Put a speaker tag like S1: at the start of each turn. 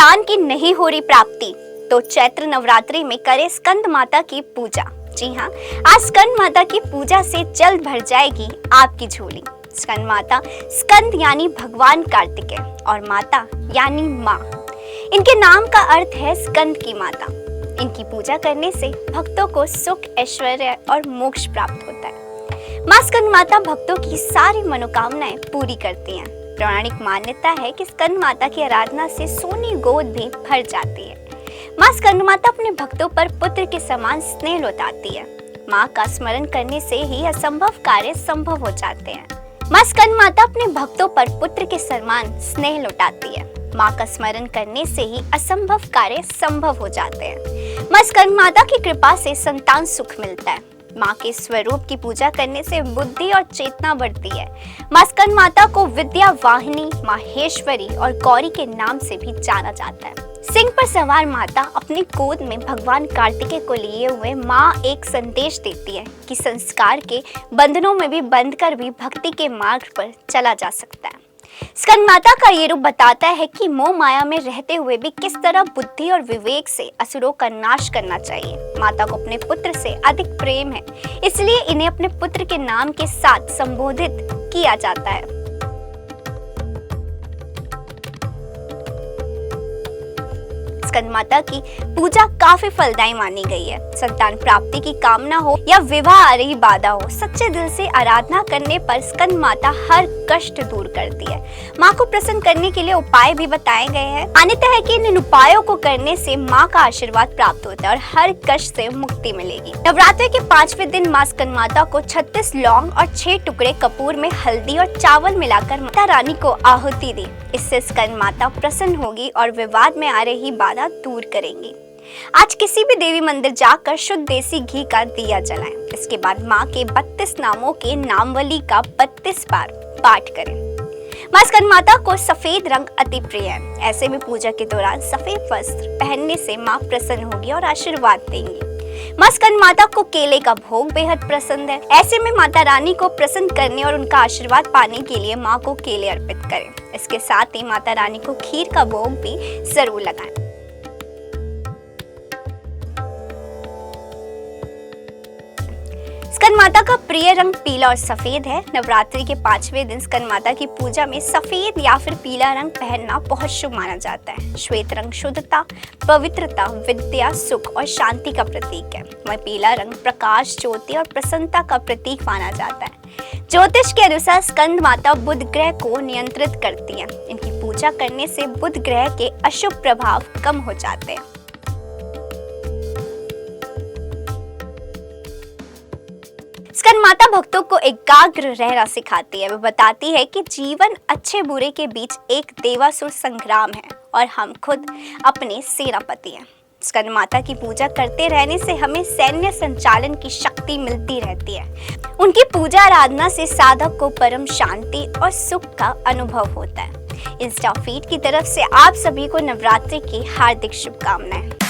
S1: संतान की नहीं हो रही प्राप्ति तो चैत्र नवरात्रि में करें स्कंद माता की पूजा। जी हाँ, आज स्कंद माता की पूजा से जल्द भर जाएगी आपकी झोली। स्कंद माता, स्कंद यानी भगवान कार्तिकेय और माता यानी माँ। इनके नाम का अर्थ है स्कंद की माता। इनकी पूजा करने से भक्तों को सुख, ऐश्वर्य और मोक्ष प्राप्त होता है। माँ स्कंद माता भक्तों की सारी मनोकामनाएं पूरी करती हैं। पौराणिक मान्यता है कि स्कंद माता की आराधना से सोनी गोद भी भर जाती है। माँ स्कंद माता अपने भक्तों पर पुत्र के समान स्नेह लौटाती है। माँ का स्मरण करने से ही असंभव कार्य संभव हो जाते हैं। माँ स्कंद माता अपने भक्तों पर पुत्र के समान स्नेह लौटाती है। माँ का स्मरण करने से ही असंभव कार्य संभव हो जाते हैं। माँ स्कंद माता की कृपा से संतान सुख मिलता है। माँ के स्वरूप की पूजा करने से बुद्धि और चेतना बढ़ती है। माँ स्कंद माता को विद्या वाहिनी, माहेश्वरी और गौरी के नाम से भी जाना जाता है। सिंह पर सवार माता अपनी गोद में भगवान कार्तिकेय को लिए हुए माँ एक संदेश देती है कि संस्कार के बंधनों में भी बंधकर भी भक्ति के मार्ग पर चला जा सकता है। स्कंद माता का ये रूप बताता है कि मोह माया में रहते हुए भी किस तरह बुद्धि और विवेक से असुरों का नाश करना चाहिए। माता को अपने पुत्र से अधिक प्रेम है, इसलिए इन्हें अपने पुत्र के नाम के साथ संबोधित किया जाता है। स्कंद माता की पूजा काफी फलदायी मानी गई है। संतान प्राप्ति की कामना हो या विवाह आ रही बाधा हो, सच्चे दिल से आराधना करने पर स्कंद माता हर कष्ट दूर करती है। माँ को प्रसन्न करने के लिए उपाय भी बताए गए हैं। मान्यता है कि इन उपायों को करने से माँ का आशीर्वाद प्राप्त होता है और हर कष्ट से मुक्ति मिलेगी। नवरात्रि के 5वें दिन माँ स्कंद माता को 36 लौंग और 6 टुकड़े कपूर में हल्दी और चावल मिलाकर माता रानी को आहुति दी। इससे स्कंद माता प्रसन्न होगी और विवाद में आ रही बाधा दूर करेंगी। आज किसी भी देवी मंदिर जाकर शुद्ध देसी घी का दिया जलाएं। इसके बाद माँ के 32 नामों के नामवली का 32 बार पाठ करें। माँ स्कंद माता को सफेद रंग अति प्रिय है। ऐसे में पूजा के दौरान सफेद वस्त्र पहनने से माँ प्रसन्न होगी और आशीर्वाद देंगी। माँ स्कंद माता को केले का भोग बेहद पसंद है। ऐसे में माता रानी को प्रसन्न करने और उनका आशीर्वाद पाने के लिए माँ को केले अर्पित करें। इसके साथ ही माता रानी को खीर का भोग भी जरूर लगाएं। स्कंद माता का प्रिय रंग पीला और सफेद है। नवरात्रि के 5वें दिन स्कंद माता की पूजा में सफेद या फिर पीला रंग पहनना बहुत शुभ माना जाता है। श्वेत रंग शुद्धता, पवित्रता, विद्या, सुख और शांति का प्रतीक है। वह पीला रंग प्रकाश, ज्योति और प्रसन्नता का प्रतीक माना जाता है। ज्योतिष के अनुसार स्कंद माता बुध ग्रह को नियंत्रित करती है। इनकी पूजा करने से बुध ग्रह के अशुभ प्रभाव कम हो जाते हैं। स्कंद माता भक्तों को एकाग्र रहना सिखाती है। वह बताती है कि जीवन अच्छे बुरे के बीच एक देवासुर संग्राम है और हम खुद अपने सेनापति हैं। स्कंद माता की पूजा करते रहने से हमें सैन्य संचालन की शक्ति मिलती रहती है। उनकी पूजा आराधना से साधक को परम शांति और सुख का अनुभव होता है। इंस्टा फीड की तरफ से आप सभी को नवरात्रि की हार्दिक शुभकामनाएं।